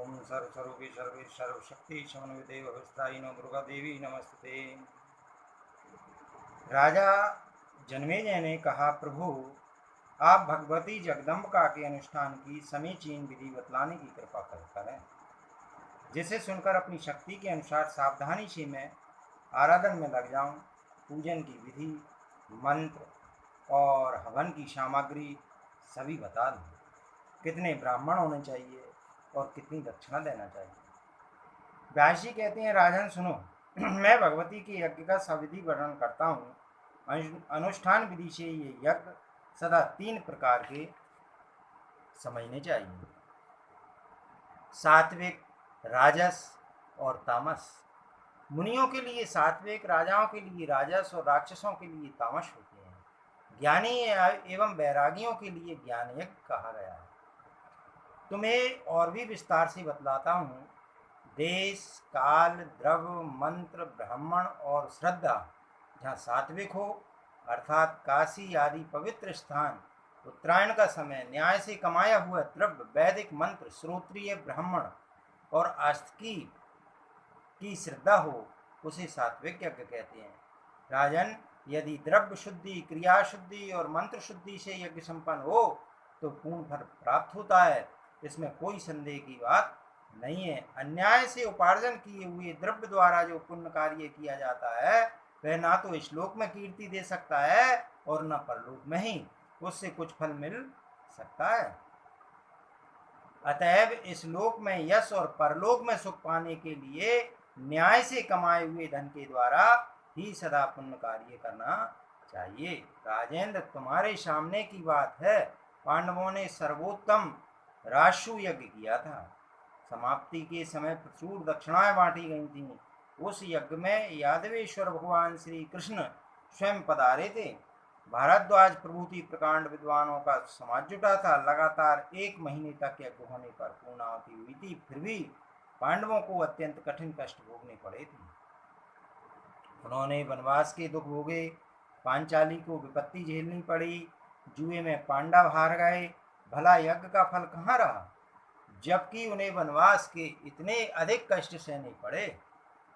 ओम सर्वस्वरूपे सर्वे सर्वशक्ति समन्विते व्यवस्थाई no Durga Devi नमस्ते। राजा जन्मेजय ने कहा, प्रभु आप भगवती जगदम्बिका के अनुष्ठान की समीचीन विधि बतलाने की कृपा करें, जिसे सुनकर अपनी शक्ति के अनुसार सावधानी से मैं आराधन में लग जाऊं। पूजन की विधि, मंत्र और हवन की सामग्री सभी बता दूं। कितने ब्राह्मण होने चाहिए और कितनी दक्षिणा देना चाहिए। व्यास जी कहते हैं, राजन सुनो, मैं भगवती के यज्ञ का सविधि वर्णन करता हूँ। अनुष्ठान विधि से ये यज्ञ सदा 3 प्रकार के समझने चाहिए: सात्विक, राजस और तामस। मुनियों के लिए सात्विक, राजाओं के लिए राजस और राक्षसों के लिए तामस होते हैं। ज्ञानी एवं वैरागियों के लिए ज्ञान यज्ञ कहा गया है। तुम्हें और भी विस्तार से बतलाता हूँ। देश, काल, द्रव्य, मंत्र, ब्राह्मण और श्रद्धा जहाँ सात्विक हो, अर्थात काशी आदि पवित्र स्थान, उत्तरायण का समय, न्याय से कमाया हुआ द्रव्य, वैदिक मंत्र, श्रोत्रिय ब्राह्मण और आस्तिकी की श्रद्धा हो, उसे सात्विक यज्ञ कहते हैं। राजन, यदि द्रव्य शुद्धि, क्रिया शुद्धि और मंत्र शुद्धि से यज्ञ संपन्न हो तो पूर्ण फल प्राप्त होता है, इसमें कोई संदेह की बात नहीं है। अन्याय से उपार्जन किए हुए द्रव्य द्वारा जो पुण्य कार्य किया जाता है वह ना तो इस लोक में कीर्ति दे सकता है और न परलोक में ही उससे कुछ फल मिल सकता है। अतएव इस लोक में यश और परलोक में सुख पाने के लिए न्याय से कमाए हुए धन के द्वारा ही सदा पुण्य कार्य करना चाहिए। राजेंद्र, तुम्हारे सामने की बात है, पांडवों ने सर्वोत्तम राशु यज्ञ किया था। समाप्ति के समय प्रचुर दक्षिणाएं बांटी गई थीं। उस यज्ञ में यादवेश्वर भगवान श्री कृष्ण स्वयं पधारे थे। भारद्वाज प्रभृति प्रकांड विद्वानों का समाज जुटा था। लगातार 1 महीने तक यज्ञ होने पर पूर्णाहुति हुई थी, फिर भी पांडवों को अत्यंत कठिन कष्ट भोगने पड़े थे। उन्होंने वनवास के दुख भोगे, पांचाली को विपत्ति झेलनी पड़ी, जुए में पांडव हार गए। भला यज्ञ का फल कहाँ रहा, जबकि उन्हें वनवास के इतने अधिक कष्ट सहने पड़े।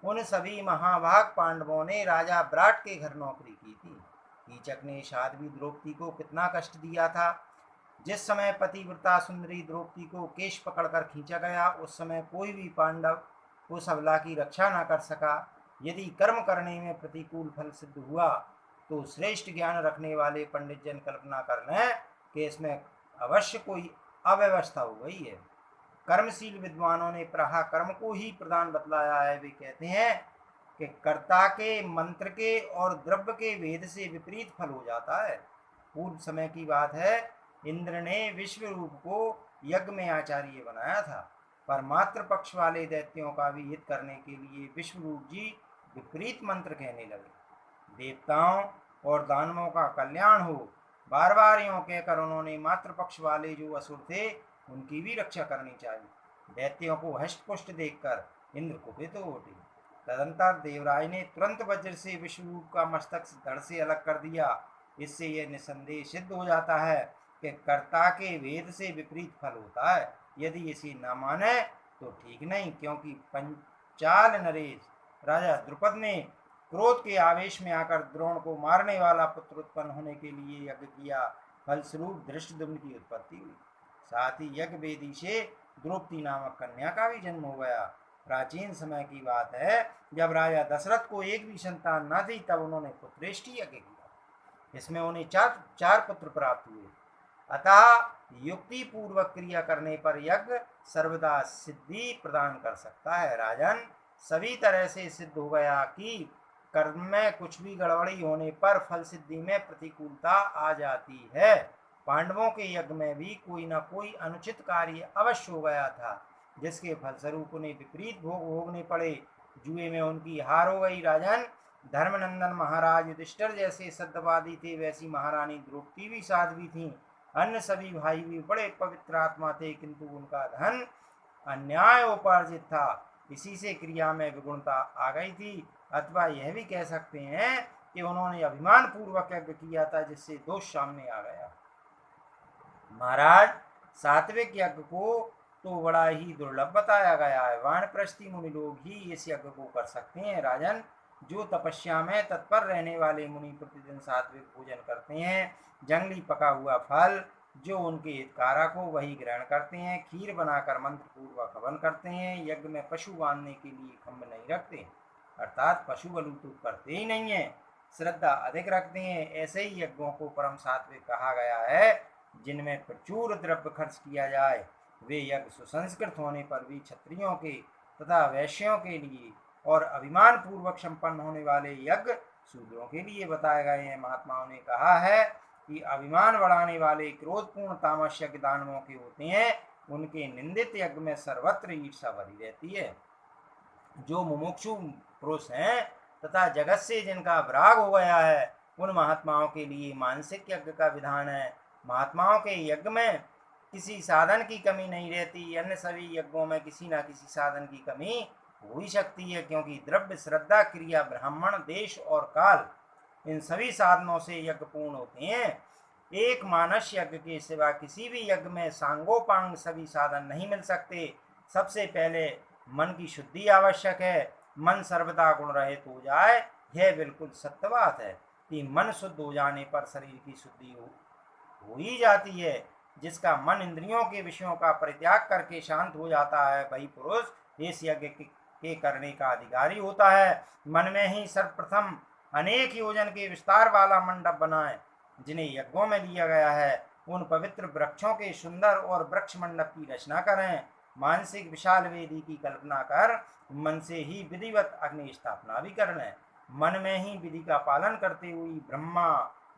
उन सभी महाभाग पांडवों ने राजा विराट के घर नौकरी की थी। कीचक ने साध्वी द्रौपदी को कितना कष्ट दिया था। जिस समय पतिव्रता सुंदरी द्रौपदी को केश पकड़कर खींचा गया, उस समय कोई भी पांडव उस अबला की रक्षा न कर सका। यदि कर्म करने में प्रतिकूल फल सिद्ध हुआ तो श्रेष्ठ ज्ञान रखने वाले पंडित जन कल्पना कर लें कि इसमें अवश्य कोई अव्यवस्था हो गई है। कर्मशील विद्वानों ने प्रहा कर्म को ही प्रधान बतलाया है। वे कहते हैं कि कर्ता के, मंत्र के और द्रव्य के भेद से विपरीत फल हो जाता है। पूर्व समय की बात है, इंद्र ने विश्वरूप को यज्ञ में आचार्य बनाया था, पर मात्र पक्ष वाले दैत्यों का भी हित करने के लिए विश्वरूप जी विपरीत मंत्र कहने लगे। देवताओं और दानवों का कल्याण हो, बार बार यों कहकर उन्होंने मात्र पक्ष वाले जो असुर थे उनकी भी रक्षा करनी चाहिए। दैत्यों को हष्टपुष्ट देखकर इंद्र कुपित हो उठे। तदंतर देवराज ने तुरंत वज्र से विश्वरूप का मस्तक धड़ से अलग कर दिया। इससे यह निसंदेह सिद्ध हो जाता है कि कर्ता के वेद से विपरीत फल होता है। यदि इसे न माने तो ठीक नहीं, क्योंकि पंचाल नरेश राजा द्रुपद ने क्रोध के आवेश में आकर द्रोण को मारने वाला पुत्र उत्पन्न होने के लिए यज्ञ किया। फलस्वरूप धृष्टद्युम्न की उत्पत्ति हुई। साथ ही यज्ञ वेदी से द्रौपदी नामक कन्या का भी जन्म हो गया। प्राचीन समय की बात है, जब राजा दशरथ को एक भी संतान न थी, तब उन्होंने पुत्रेष्टि यज्ञ किया। इसमें उन्हें चार पुत्र प्राप्त हुए। अतः युक्ति पूर्वक क्रिया करने पर यज्ञ सर्वदा सिद्धि प्रदान कर सकता है। राजन, सभी तरह से सिद्ध हो गया कि कर्म में कुछ भी गड़बड़ी होने पर फल सिद्धि में प्रतिकूलता आ जाती है। पांडवों के यज्ञ में भी कोई न कोई अनुचित कार्य अवश्य हो गया था, जिसके फलस्वरूप उन्हें विपरीत भोग भोगने पड़े। जुए में उनकी हार हो गई। राजन, धर्मनंदन महाराज युधिष्ठिर जैसे सत्यवादी थे, वैसी महारानी द्रौपदी भी साध्वी थीं। अन्य सभी भाई भी बड़े पवित्र आत्मा थे, किंतु उनका धन अन्याय उपार्जित था। इसी से क्रिया में विगुणता आ गई थी। अथवा यह भी कह सकते हैं कि उन्होंने अभिमान पूर्वक यज्ञ किया था, जिससे दोष सामने आ गया। महाराज, सात्विक यज्ञ को तो बड़ा ही दुर्लभ बताया गया है। वानप्रस्थी मुनि लोग ही इस यज्ञ को कर सकते हैं। राजन, जो तपस्या में तत्पर रहने वाले मुनि प्रतिदिन सात्विक भोजन करते हैं, जंगली पका हुआ फल जो उनके हितकारक हो वही ग्रहण करते हैं, खीर बनाकर मंत्र पूर्वक हवन करते हैं, यज्ञ में पशु बांधने के लिए खम्भ नहीं रखते, अर्थात पशु बलि तो करते ही नहीं है, श्रद्धा अधिक रखते हैं। ऐसे ही यज्ञों को परम सात्विक कहा गया है, जिनमें प्रचुर द्रव्य खर्च किया जाए। वे यज्ञ सुसंस्कृत होने पर भी क्षत्रियों के तथा वैश्यों के लिए और अभिमान पूर्वक संपन्न होने वाले यज्ञ शूद्रों के लिए बताए गए हैं। महात्माओं ने कहा है कि अभिमान बढ़ाने वाले क्रोधपूर्ण तामस यज्ञ दानवों के होते हैं, उनके निंदित यज्ञ में सर्वत्र ईर्षा भरी रहती है। जो मुमुक्षु पुरुष हैं तथा जगत से जिनका विराग हो गया है, उन महात्माओं के लिए मानसिक यज्ञ का विधान है। महात्माओं के यज्ञ में किसी साधन की कमी नहीं रहती। अन्य सभी यज्ञों में किसी न किसी साधन की कमी हो ही सकती है, क्योंकि द्रव्य, श्रद्धा, क्रिया, ब्राह्मण, देश और काल, इन सभी साधनों से यज्ञ पूर्ण होते हैं। एक मानस यज्ञ के सिवा किसी भी यज्ञ में सांगोपांग सभी साधन नहीं मिल सकते। सबसे पहले मन की शुद्धि आवश्यक है। मन सर्वदा गुण रहित हो जाए, यह बिल्कुल सत्य बात है कि मन शुद्ध हो जाने पर शरीर की शुद्धि हो ही जाती है। जिसका मन इंद्रियों के विषयों का परित्याग करके शांत हो जाता है, वही पुरुष इस यज्ञ के करने का अधिकारी होता है। मन में ही सर्वप्रथम अनेक योजन के विस्तार वाला मंडप बनाए, जिन्हें यज्ञों में लिया गया है। उन पवित्र वृक्षों के सुंदर और वृक्ष मंडप की रचना करें। मानसिक विशाल वेदी की कल्पना कर मन से ही विधिवत अग्नि स्थापना भी कर लें। मन में ही विधि का पालन करते हुए ब्रह्मा,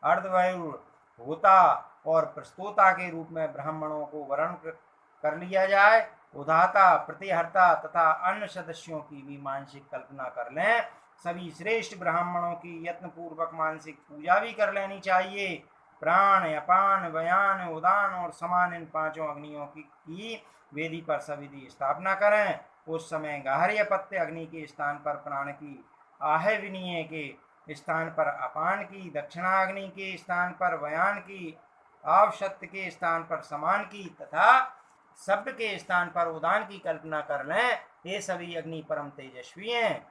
अर्धवायु, होता और प्रस्तोता के रूप में ब्राह्मणों को वर्ण कर लिया जाए। उदाता, प्रतिहर्ता तथा अन्य सदस्यों की भी मानसिक कल्पना कर लें। सभी श्रेष्ठ ब्राह्मणों की यत्न पूर्वक मानसिक पूजा भी कर लेनी चाहिए। प्राण, अपान, व्यान, उदान और समान इन पांचों अग्नियों की वेदी पर सविधि स्थापना करें। उस समय गाहर्य पत्य अग्नि के स्थान पर प्राण की, आहविनीय के स्थान पर अपान की, दक्षिणाग्नि के स्थान पर व्यान की, आवशत्य के स्थान पर समान की तथा शब्द के स्थान पर उदान की कल्पना कर लें। ये सभी अग्नि परम तेजस्वी हैं।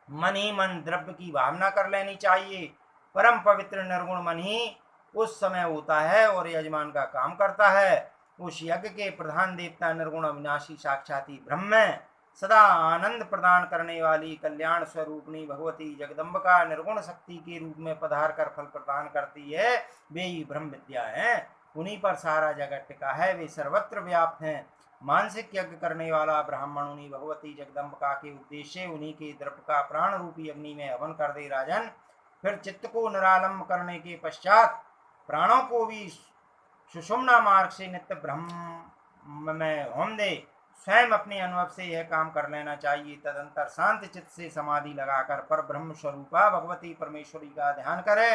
मन ही मन द्रव्य की भावना कर लेनी चाहिए। परम पवित्र निर्गुण मन ही उस समय होता है और यजमान का काम करता है। उस यज्ञ के प्रधान देवता निर्गुण अविनाशी साक्षाती ब्रह्म है। सदा आनंद प्रदान करने वाली कल्याण स्वरूपणी भगवती जगदम्बिका निर्गुण शक्ति के रूप में पधार कर फल प्रदान करती है। वे ही ब्रह्म विद्या है, उन्हीं पर सारा जगत टिका है, वे सर्वत्र व्याप्त हैं। मानसिक यज्ञ करने वाला ब्राह्मण उन्हीं भगवती जगदम्बिका के उद्देश्य उन्हीं के द्रव्य का प्राण रूपी अग्नि में हवन कर दे। राजन, फिर चित्त को निरालंब करने के पश्चात प्राणों को भी सुषुम्ना मार्ग से नित्य ब्रह्म में होम दे। स्वयं अपने अनुभव से यह काम कर लेना चाहिए। तदंतर शांत चित्त से समाधि लगाकर पर ब्रह्म स्वरूपा भगवती परमेश्वरी का ध्यान करे।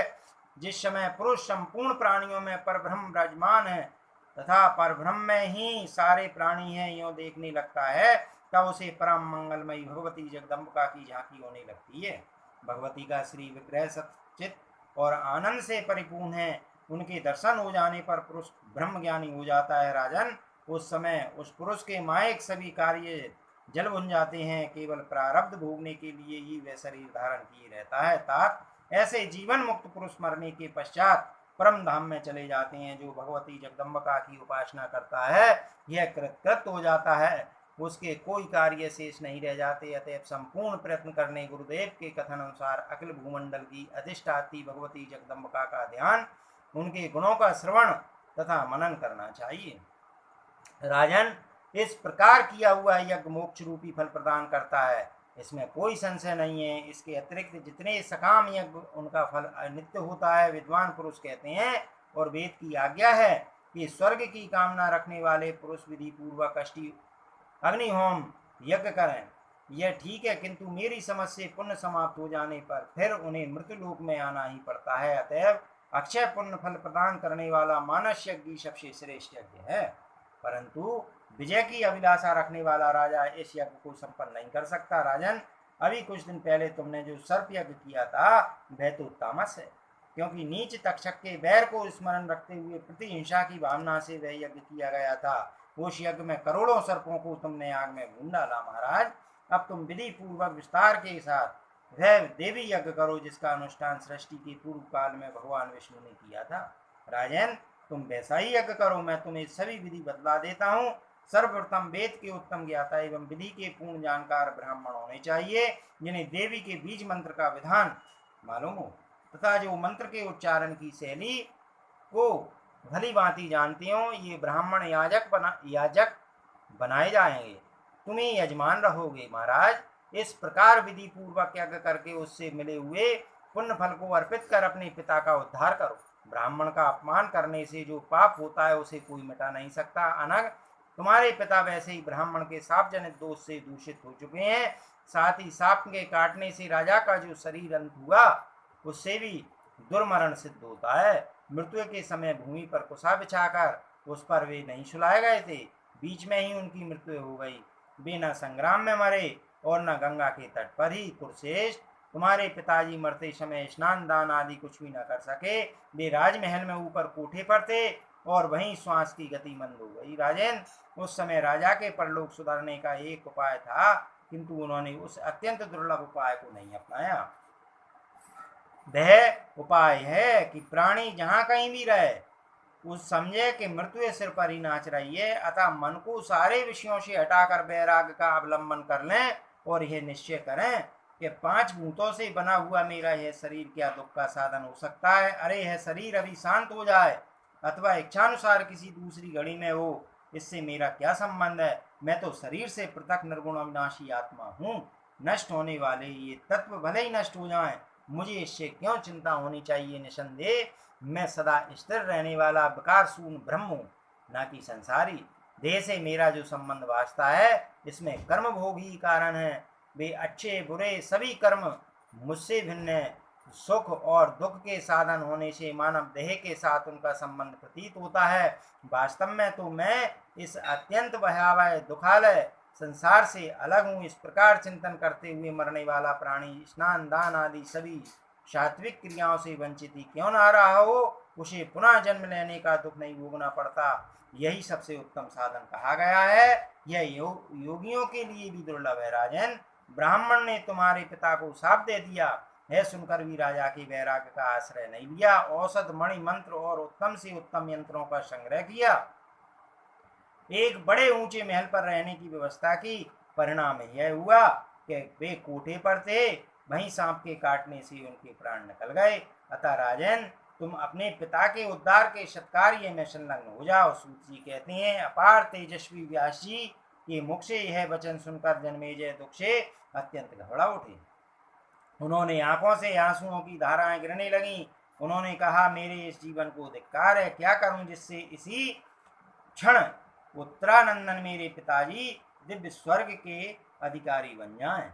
जिस समय पुरुष संपूर्ण प्राणियों में पर ब्रह्म विराजमान है तथा पर ब्रह्म में ही सारे प्राणी हैं यूं देखने लगता है, तब उसे परम मंगलमयी भगवती जगदम्बिका की झांकी होने लगती है। भगवती का श्री विग्रह सचित और आनंद से परिपूर्ण है। उनके दर्शन हो जाने पर पुरुष ब्रह्म ज्ञानी हो जाता है। राजन, उस समय उस पुरुष के मायक सभी कार्य जल बुन जाते हैं। केवल प्रारब्ध भोगने के लिए ही वह शरीर धारण किए रहता है। तात ऐसे जीवन मुक्त पुरुष मरने के पश्चात परम धाम में चले जाते हैं। जो भगवती जगदम्बिका की उपासना करता है यह कृतकृत हो जाता है, उसके कोई कार्य शेष नहीं रह जाते। अतएव संपूर्ण प्रयत्न करने गुरुदेव के कथन अनुसार अखिल भूमंडल की अधिष्ठात्री भगवती जगदम्बिका का ध्यान, उनके गुणों का श्रवण तथा मनन करना चाहिए। राजन, इस प्रकार किया हुआ यज्ञ मोक्ष रूपी फल प्रदान करता है, इसमें कोई संशय नहीं है। इसके अतिरिक्त जितने सकाम यज्ञ उनका फल अनित्य होता है। विद्वान पुरुष कहते हैं और वेद की आज्ञा है कि स्वर्ग की कामना रखने वाले पुरुष विधि पूर्वक अष्टि अग्निहोम यज्ञ करें। यह ठीक है, किंतु मेरी समझ से पुण्य समाप्त हो जाने पर फिर उन्हें मृत्युलोक में आना ही पड़ता है। अतएव अक्षय पुण्य फल प्रदान करने वाला मानस यज्ञ सबसे श्रेष्ठ यज्ञ है। परंतु विजय की अभिलाषा रखने वाला राजा इस यज्ञ को संपन्न नहीं कर सकता। राजन, अभी कुछ दिन पहले तुमने जो सर्प यज्ञ किया था वह तो तामस है, क्योंकि नीच तक्षक के बैर को स्मरण रखते हुए प्रतिहिंसा की भावना से वह यज्ञ किया गया था। उस यज्ञ में करोड़ों सर्पों को तुमने आग में भून डाला महाराज। अब तुम विधि पूर्वक विस्तार के साथ वह देवी यज्ञ करो जिसका अनुष्ठान सृष्टि के पूर्व काल में भगवान विष्णु ने किया था। राजन, तुम वैसा ही यज्ञ करो, मैं तुम्हें सभी विधि बतला देता हूँ। सर्वप्रथम वेद के उत्तम ज्ञाता एवं विधि के पूर्ण जानकार ब्राह्मण होने चाहिए, जिन्हें देवी के बीज मंत्र का विधान मालूम हो तथा जो मंत्र के उच्चारण की शैली को भली भांति जानते हो। ये ब्राह्मण याजक बनाए जाएंगे, तुम ही यजमान रहोगे महाराज। इस प्रकार विधि पूर्वक यज्ञ करके उससे मिले हुए पुण्य फल को अर्पित कर अपने पिता का उद्धार करो। ब्राह्मण का अपमान करने से जो पाप होता है उसे कोई मिटा नहीं सकता। अनग, तुम्हारे पिता वैसे ही ब्राह्मण के साप जनित दोष से दूषित हो चुके हैं। साथ ही सांप के काटने से राजा का जो शरीर अंत हुआ उससे भी दुर्मरण सिद्ध होता है। मृत्यु के समय भूमि पर कुशा बिछाकर उस पर वे नहीं सुलाए गए थे, बीच में ही उनकी मृत्यु हो गई। वे न संग्राम में मरे और न गंगा के तट पर ही। कुरुश्रेष्ठ, तुम्हारे पिताजी मरते समय स्नान दान आदि कुछ भी न कर सके। वे राजमहल में ऊपर कोठे पर थे और वहीं श्वास की गति मंद हो गई। राजन, उस समय राजा के परलोक सुधारने का एक उपाय था, किंतु उन्होंने उस अत्यंत दुर्लभ उपाय को नहीं अपनाया। वह उपाय है कि प्राणी जहां कहीं भी रहे उस समझे कि मृत्यु सिर पर ही नाच रही है, अतः मन को सारे विषयों से हटाकर वैराग्य का अवलंबन कर लें और यह निश्चय करें कि 5 भूतों से बना हुआ मेरा यह शरीर क्या दुख का साधन हो सकता है। अरे यह शरीर अभी शांत हो जाए अथवा इच्छानुसार किसी दूसरी घड़ी में हो, इससे मेरा क्या संबंध है। मैं तो शरीर से पृथक निर्गुण अविनाशी आत्मा हूँ। नष्ट होने वाले ये तत्व भले ही नष्ट हो जाएं, मुझे इससे क्यों चिंता होनी चाहिए। निसंदेह मैं सदा स्थिर रहने वाला विकार शून्य ब्रह्म हूँ, न कि संसारी। देह से मेरा जो संबंध वास्ता है इसमें कर्म भोग ही कारण है। वे अच्छे बुरे सभी कर्म मुझसे भिन्न है। सुख और दुख के साधन होने से मानव देह के साथ उनका संबंध प्रतीत होता है। वास्तव में तो मैं इस अत्यंत भयावह दुखालय संसार से अलग हूँ। इस प्रकार चिंतन करते हुए मरने वाला प्राणी स्नान दान आदि सभी सात्विक क्रियाओं से वंचित ही क्यों ना रहा हो, उसे पुनः जन्म लेने का दुख नहीं भोगना पड़ता। यही सबसे उत्तम साधन कहा गया है। यह योगियों के लिए भी दुर्लभ है। राजन, ब्राह्मण ने तुम्हारे पिता को शाप दे दिया है सुनकर भी राजा के वैराग्य का आश्रय नहीं लिया। औषध मणि मंत्र और उत्तम से उत्तम यंत्रों का संग्रह किया, एक बड़े ऊंचे महल पर रहने की व्यवस्था की। परिणाम यह हुआ कि वे कोठे पर थे, वहीं सांप के काटने से उनके प्राण निकल गए। अतः राजन, तुम अपने पिता के उद्धार के सत्कार्य में संलग्न हो जाओ। सूत जी कहते हैं, अपार तेजस्वी व्यास जी के मुख से यह वचन सुनकर जन्मेजय दुख से अत्यंत घबरा उठे। उन्होंने आंखों से आंसुओं की धाराएं गिरने लगीं। उन्होंने कहा, मेरे इस जीवन को धिक्कार है, क्या करूं जिससे इसी क्षण उत्तरानंदन मेरे पिताजी दिव्य स्वर्ग के अधिकारी बन जाएं।